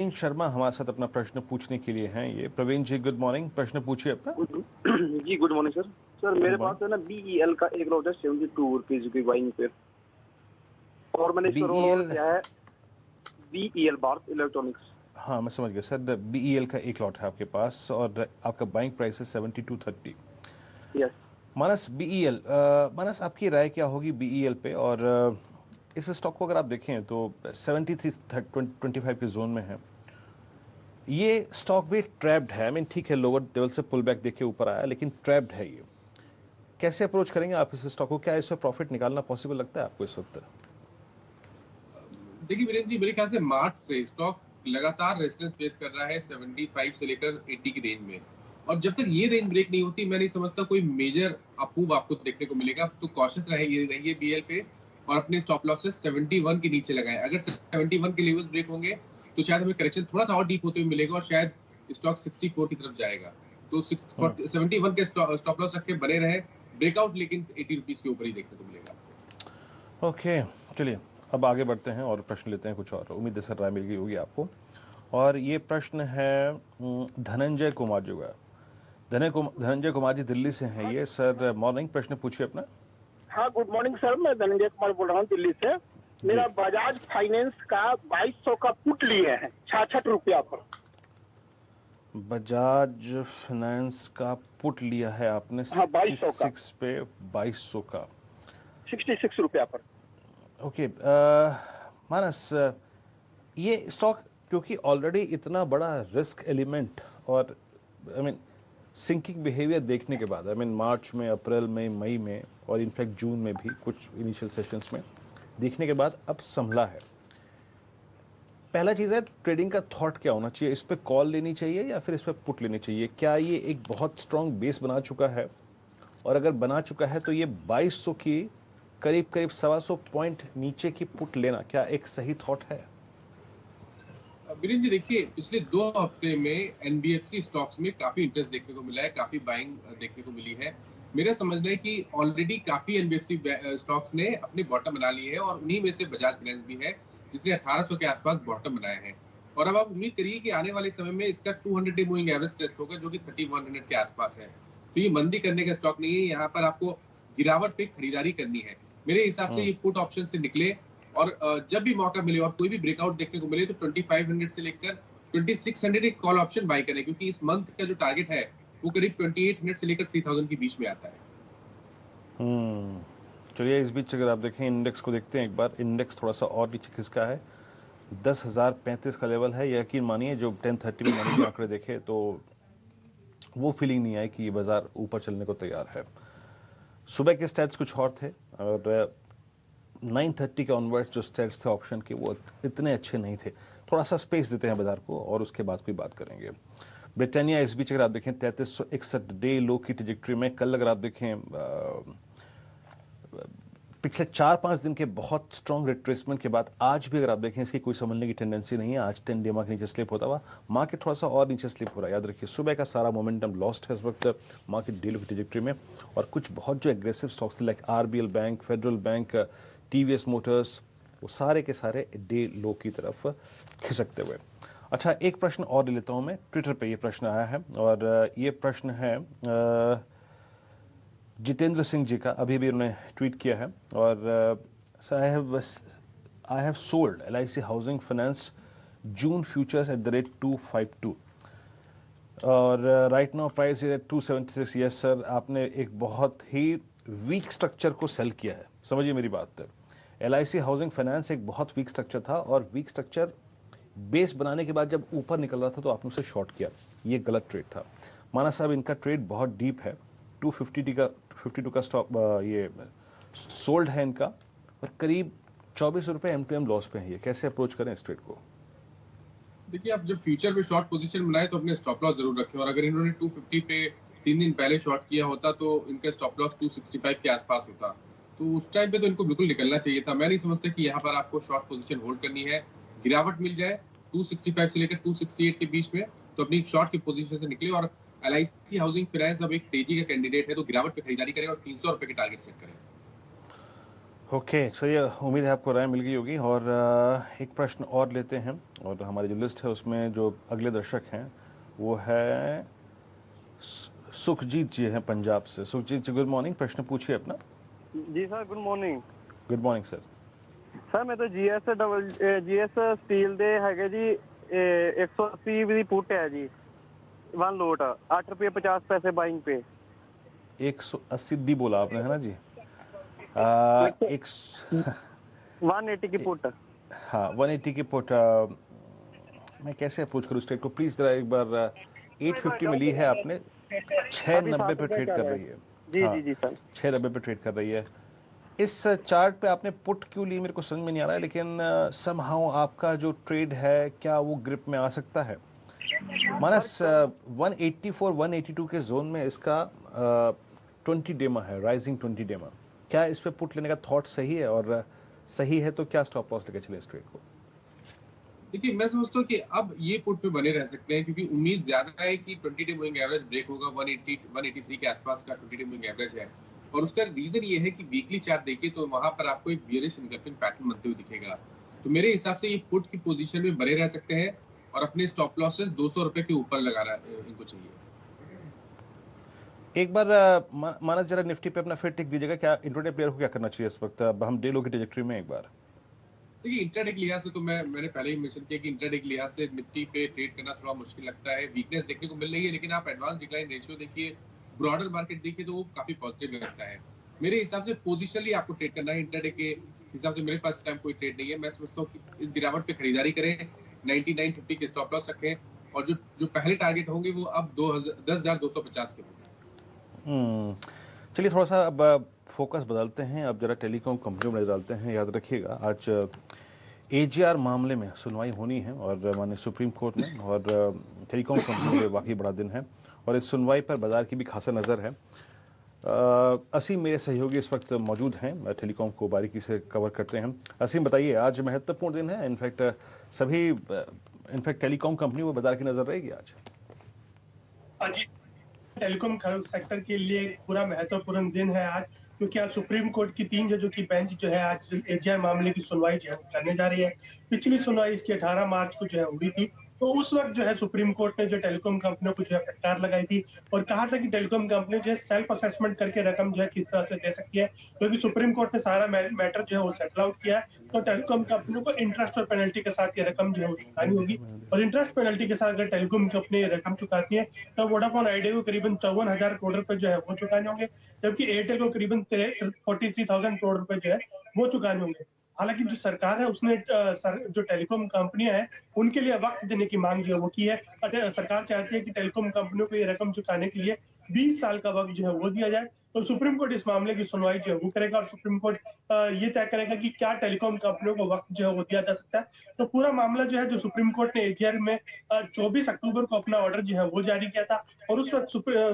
प्रवीण शर्मा हमारे साथ अपना प्रश्न पूछने के लिए हैं। ये प्रवीण जी, गुड मॉर्निंग। प्रश्न पूछिए अपना। जी गुड मॉर्निंग सर। सर मेरे गुड पास मॉर्निंग। है ना BEL का एक लॉट है 72 रुपीज की बाइंग पे, और मैंने इसको रोल ओवर बीईएल। किया है। BEL Bharat electronics. हाँ, मैं समझ गया सर। बीईएल का एक लॉट है आपके पास और आपका बाइंग प्राइस है 7230। यस। मानस, बीईएल, मानस आपकी राय क्या होगी बीईएल पे? और इस स्टॉक को अगर आप देखें तो 7325 के जोन में है। ये स्टॉक भी ट्रैप्ड है। आई मीन ठीक है, लोअर लेवल से पुल बैक देखे ऊपर आया, लेकिन ट्रैप्ड है ये। कैसे अप्रोच करेंगे आप इस स्टॉक को? क्या इसमें प्रॉफिट निकालना पॉसिबल लगता है आपको इस वक्त? देखिए वीरेंद्र जी, मेरे ख्याल से मार्च से स्टॉक लगातार रेजिस्टेंस फेस कर रहा है 75 से लेकर 80 की रेंज में। और जब तक ये रेंज ब्रेक नहीं होती, मैं नहीं समझता कोई मेजर अप आपको देखने को मिलेगा। तो कॉशियस रहिए बीएल पे, और अपने स्टॉप लॉसेस 71 के नीचे लगाएं। अगर 71 के लेवल्स ब्रेक होंगे तो शायद हमें करेक्शन थोड़ा सा और डीप होते हुए मिलेगा और शायद स्टॉक 64 की तरफ जाएगा। तो 71 के स्टॉप लॉस रख के बने रहे। ब्रेकआउट लेकिन 80 रुपीज के ऊपर ही देखने को मिलेगा। ओके, चलिए अब आगे बढ़ते हैं और प्रश्न लेते हैं कुछ और। उम्मीद है सर राय मिल गई होगी आपको। और ये प्रश्न है धनंजय कुमार जी का। धनंजय कुमार जी दिल्ली से हैं ये। सर मॉर्निंग, प्रश्न पूछिए अपना। हाँ गुड मॉर्निंग सर, मैं धनंजय कुमार बोल रहा हूँ दिल्ली से। जी। मेरा बजाज फाइनेंस का 2200 का पुट लिए हैं 66 रुपया पर। बजाज फाइनेंस का पुट लिया है आपने हाँ 2200 का, 66 पे, 2200 का। 66 रुपया पर। ओके, मानस, ये स्टॉक क्योंकि ऑलरेडी इतना बड़ा रिस्क एलिमेंट और आई मीन सिंकिंग बिहेवियर देखने के बाद, आई मीन मार्च में, अप्रैल में, मई में और इनफैक्ट जून में भी कुछ इनिशियल सेशंस में देखने के बाद अब संभला है। पहला चीज़ है, ट्रेडिंग का थॉट क्या होना चाहिए? इस पे कॉल लेनी चाहिए या फिर इस पे पुट लेनी चाहिए? क्या ये एक बहुत स्ट्रांग बेस बना चुका है? और अगर बना चुका है तो ये 2200 की करीब करीब 125 पॉइंट नीचे की पुट लेना क्या एक सही थॉट है? वीरेंद्र जी, देखिए पिछले 2 हफ्ते में एनबीएफसी स्टॉक्स में काफी इंटरेस्ट देखने को मिला है, काफी बाइंग देखने को मिली है। मेरा समझना है कि ऑलरेडी काफी एनबीएफसी स्टॉक्स ने अपने बॉटम बना लिए हैं, और उन्हीं में से बजाज फाइनेंस भी है जिसने 1800 के आसपास बॉटम बनाए हैं। और अब आप उम्मीद करिए कि आने वाले समय में इसका 200 डे मूविंग एवरेज टेस्ट होगा, जो कि 3100 के आसपास है। तो ये मंदी करने का स्टॉक नहीं है। यहाँ पर आपको गिरावट पे खरीदारी करनी है। मेरे हिसाब से ये पुट ऑप्शन से निकले, और जब भी मौका मिले और कोई भी ब्रेकआउट देखने को मिले तो 2500 से लेकर 2600 एक कॉल ऑप्शन बाय करें, क्योंकि इस मंथ का जो टारगेट है वो करीब 2800 से लेकर 3000 के बीच में आता है। चलिए, इस बीच अगर आप देखें इंडेक्स को देखते हैं एक बार। इंडेक्स थोड़ा सा और नीचे खिसका है, 10,035 का लेवल है। यकीन मानिए जो 1030 में मैंने भी आंकड़े देखे तो वो फीलिंग नहीं आई कि ये बाजार ऊपर चलने को तैयार है। सुबह के स्टैट्स कुछ और थे और 9:30 के ऑनवर्ड्स जो स्टैट्स थे ऑप्शन के वो इतने अच्छे नहीं थे। थोड़ा सा स्पेस देते हैं बाजार को और उसके बाद कोई बात करेंगे। ब्रिटानिया इस बीच अगर आप देखें 3361 डे लो की ट्रजेक्टरी में। कल अगर आप देखें पिछले 4-5 दिन के बहुत स्ट्रॉन्ग रिट्रेसमेंट के बाद आज भी अगर आप देखें इसकी कोई संभलने की टेंडेंसी नहीं है। आज 10 डे मार्केट नीचे स्लिप होता हुआ, मार्केट थोड़ा सा और नीचे स्लिप हो रहा है। याद रखिए सुबह का सारा मोमेंटम लॉस्ट है इस वक्त मार्केट डे लो की ट्रजेक्टरी में। और कुछ बहुत जो एग्रेसिव स्टॉक्स थे like RBL bank, federal bank, TVS Motors, वो सारे के सारे डे लो की तरफ खिसकते हुए। अच्छा, एक प्रश्न और ले लेता हूँ मैं। ट्विटर पे ये प्रश्न आया है और ये प्रश्न है जितेंद्र सिंह जी का। अभी भी उन्होंने ट्वीट किया है और I have sold LIC housing finance June futures at the rate 252 और right now price is at 276। Yes sir, आपने एक बहुत ही वीक स्ट्रक्चर को सेल किया है। समझिए मेरी बात। LIC हाउसिंग फाइनेंस एक बहुत वीक स्ट्रक्चर था और वीक स्ट्रक्चर बेस बनाने के बाद जब ऊपर निकल रहा था तो आपने उसे शॉर्ट किया। ये गलत ट्रेड था। माना साहब, इनका ट्रेड बहुत डीप है। 252 का स्टॉक ये सोल्ड है इनका और करीब 24 रुपये M2M लॉस पे है। ये कैसे अप्रोच करें इस ट्रेड को? देखिए, आप जब फ्यूचर में शॉर्ट पोजीशन बनाए तो अपने स्टॉप लॉस जरूर रखें। और अगर इन्होंने 250 पे 3 दिन पहले शॉर्ट किया होता तो इनका स्टॉप लॉस 265 के आसपास होता। तो उस टाइम पे तो इनको बिल्कुल निकलना चाहिए था। मैं नहीं समझता कि यहाँ पर आपको शॉर्ट पोजीशन होल्ड करनी है। गिरावट मिल जाए 265 से लेकर 268 के बीच में तो अपनी शॉर्ट की पोजीशन से निकले। और LIC हाउसिंग फाइनेंस अब एक तेजी का कैंडिडेट है, तो गिरावट पे खरीदारी करें और 300 रुपए के टारगेट सेट करें। ओके, चलिए, उम्मीद है आपको राय मिल गई होगी। और एक प्रश्न और लेते हैं, और हमारी जो लिस्ट है उसमें जो अगले दर्शक हैं वो है सुखजीत जी हैं पंजाब से। सुखजीत जी, गुड मॉर्निंग, प्रश्न पूछिए अपना। जी sir, good morning. Good morning sir. Sir ਮੈਂ ਤਾਂ ਜੀਐਸ ਸਟੀਲ ਦੇ ਹੈਗੇ ਜੀ 180 ਦੀ ਪੁੱਟ ਹੈ ਜੀ, 1 ਲੋਟ 8 रुपये 50 पैसे बाइंग पे। 180 दी बोला आपने, है ना जी? एक 180 की पुट। हाँ, 180 की पुट। मैं कैसे अप्रोच करूँ स्ट्रेट को? प्लीज जरा एक बार 850 में ली है आपने, 690 पे ट्रेड कर रही है। जी हाँ, जी जी सर। 690 पे ट्रेड कर रही है। इस चार्ट पे आपने पुट क्यों ली मेरे को समझ में नहीं आ रहा है, लेकिन समहाउ आपका जो ट्रेड है क्या वो ग्रिप में आ सकता है? मानस 184 182 के जोन में इसका 20 डेमा है, राइजिंग 20 डेमा। क्या इस पे पुट लेने का थॉट सही है, और सही है तो क्या स्टॉप लॉस लेके चले इस ट्रेड को? देखिए, मैं समझता हूँ कि अब ये पुट पे बने रह सकते हैं, क्योंकि उम्मीद ज्यादा है कि 20 डे मूविंग एवरेज ब्रेक होगा। 183 के आसपास का 20 डे मूविंग एवरेज है, और उसका रीजन ये है कि वीकली चार्ट देखिए तो वहां पर आपको एक बियरिश इनकमिंग पैटर्न बनते हुए दिखेगा। तो मेरे हिसाब से ये पुट की पोजीशन में बने रह सकते हैं, और अपने स्टॉप लॉसेस 200 रुपए के ऊपर लगाना इनको चाहिए। एक बार मानस जरा निफ्टी पे अपना फिर टिक दीजिएगा। क्या इंट्राडे प्लेयर को क्या करना चाहिए इस वक्त? अब हम डे लो की ट्रैजेक्टरी में एक बार देखिए, इंट्राडे के लिहाज से तो मैंने पहले ही मेंशन किया कि इंट्राडे के लिहाज से निफ्टी पे ट्रेड करना थोड़ा मुश्किल लगता है। वीकनेस देखने को मिल रही है, लेकिन आप एडवांस डिक्लाइन रेशियो देखिए, ब्रॉडर मार्केट देखिए तो वो काफी पॉजिटिव लगता है। मेरे हिसाब से पोजिशनली आपको ट्रेड करना है। इंट्राडे के हिसाब से मेरे पास टाइम कोई ट्रेड नहीं है। मैं समझता हूँ कि इस गिरावट पे खरीदारी करें, 9950 के स्टॉप लॉस रखें, और जो पहले टारगेट होंगे वो अब 10,250 के होंगे। चलिए, थोड़ा सा अब फोकस बदलते हैं। अब जरा टेलीकॉम कंपनियों में डालते हैं। याद रखिएगा, आज एजीआर मामले में सुनवाई होनी है और माननीय सुप्रीम कोर्ट में, और टेलीकॉम कंपनी के लिए वाकई बड़ा दिन है, और इस सुनवाई पर बाजार की भी खासा नज़र है। असीम मेरे सहयोगी इस वक्त मौजूद हैं, टेलीकॉम को बारीकी से कवर करते हैं। असीम, बताइए, आज महत्वपूर्ण दिन है। इनफैक्ट टेलीकॉम कंपनी को बाजार की नज़र रहेगी आज। जी, टेलीकॉम सेक्टर के लिए पूरा महत्वपूर्ण दिन है आज, क्योंकि आज सुप्रीम कोर्ट की 3 जजों की बेंच जो है आज एजीआर मामले की सुनवाई जो है करने जा रही है। पिछली सुनवाई इसकी 18 मार्च को जो है हुई थी, तो उस वक्त जो है सुप्रीम कोर्ट ने जो टेलीकॉम कंपनियों को जो है फटकार लगाई थी और कहा था कि टेलीकॉम कंपनी जो है सेल्फ असेसमेंट करके रकम जो है किस तरह से दे सकती है, क्योंकि सुप्रीम कोर्ट ने सारा मैटर जो है वो सेटल आउट किया है। तो टेलीकॉम कंपनियों को इंटरेस्ट और पेनल्टी के साथ ये रकम जो है वो चुकानी होगी, और इंटरेस्ट पेनल्टी के साथ अगर टेलीकॉम कंपनी रकम चुकाती है तो वोडाफोन आइडिया को करीबन 54,000 करोड़ रुपए जो है वो चुकाने होंगे, जबकि एयरटेल को करीबन 43,000 करोड़ रुपए जो है वो चुकाने होंगे। हालांकि जो सरकार है उसने जो टेलीकॉम कंपनियां हैं उनके लिए वक्त देने की मांग जो है वो की है। सरकार चाहती है कि टेलीकॉम कंपनियों को ये रकम चुकाने के लिए 20 साल का वक्त जो है वो दिया जाए। तो सुप्रीम कोर्ट इस मामले की सुनवाई जो है वो करेगा, और सुप्रीम कोर्ट ये तय करेगा कि क्या टेलीकॉम कंपनियों को वक्त जो है वो दिया जा सकता है। तो पूरा मामला जो है, जो सुप्रीम कोर्ट ने एजीआर में 24 अक्टूबर को अपना ऑर्डर जो है वो जारी किया था, और उस वक्त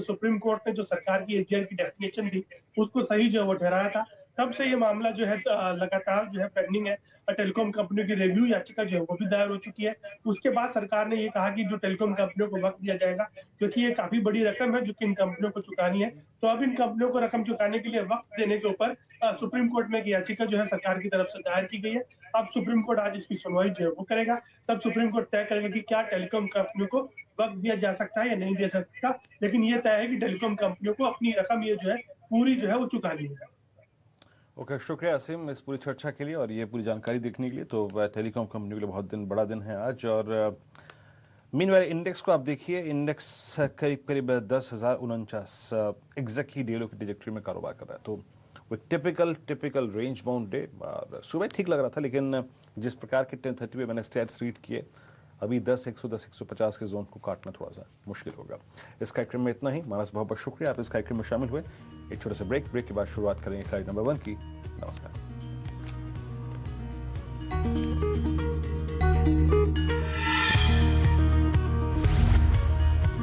सुप्रीम कोर्ट ने जो सरकार की एजीआर की डेफिनेशन थी उसको सही जो है वो ठहराया था। तब से ये मामला जो है लगातार जो है पेंडिंग है। टेलीकॉम कंपनियों की रिव्यू याचिका जो है वो भी दायर हो चुकी है। उसके बाद सरकार ने ये कहा कि जो टेलीकॉम कंपनियों को वक्त दिया जाएगा, क्योंकि ये काफी बड़ी रकम है जो कि इन कंपनियों को चुकानी है। तो अब इन कंपनियों को रकम चुकाने के लिए वक्त देने के ऊपर सुप्रीम कोर्ट में एक याचिका जो है सरकार की तरफ से दायर की गई है। अब सुप्रीम कोर्ट आज इसकी सुनवाई जो है वो करेगा, तब सुप्रीम कोर्ट तय करेगा कि क्या टेलीकॉम कंपनियों को वक्त दिया जा सकता है या नहीं दिया जा सकता। लेकिन ये तय है कि टेलीकॉम कंपनियों को अपनी रकम ये जो है पूरी जो है वो चुकानी है। ओके, शुक्रिया असीम इस पूरी चर्चा के लिए और ये पूरी जानकारी देखने के लिए। तो टेलीकॉम कंपनी के लिए बहुत बड़ा दिन है आज। और मीनवाइल इंडेक्स को आप देखिए, इंडेक्स करीब 10,049 एग्जैक्टली डेलो की ट्रैजेक्टरी में कारोबार कर रहा है। तो वो टिपिकल रेंज बाउंड डे। सुबह ठीक लग रहा था, लेकिन जिस प्रकार के 10:30 पे मैंने स्टैट्स रीड किए, अभी 10, 110, 150 के जोन को काटना थोड़ा सा मुश्किल होगा। इस कार्यक्रम में इतना ही। मानस, बहुत बहुत शुक्रिया आप इस कार्यक्रम में शामिल हुए। एक छोटे से ब्रेक के बाद शुरुआत करेंगे खिलाड़ी नंबर 1 की। नमस्कार।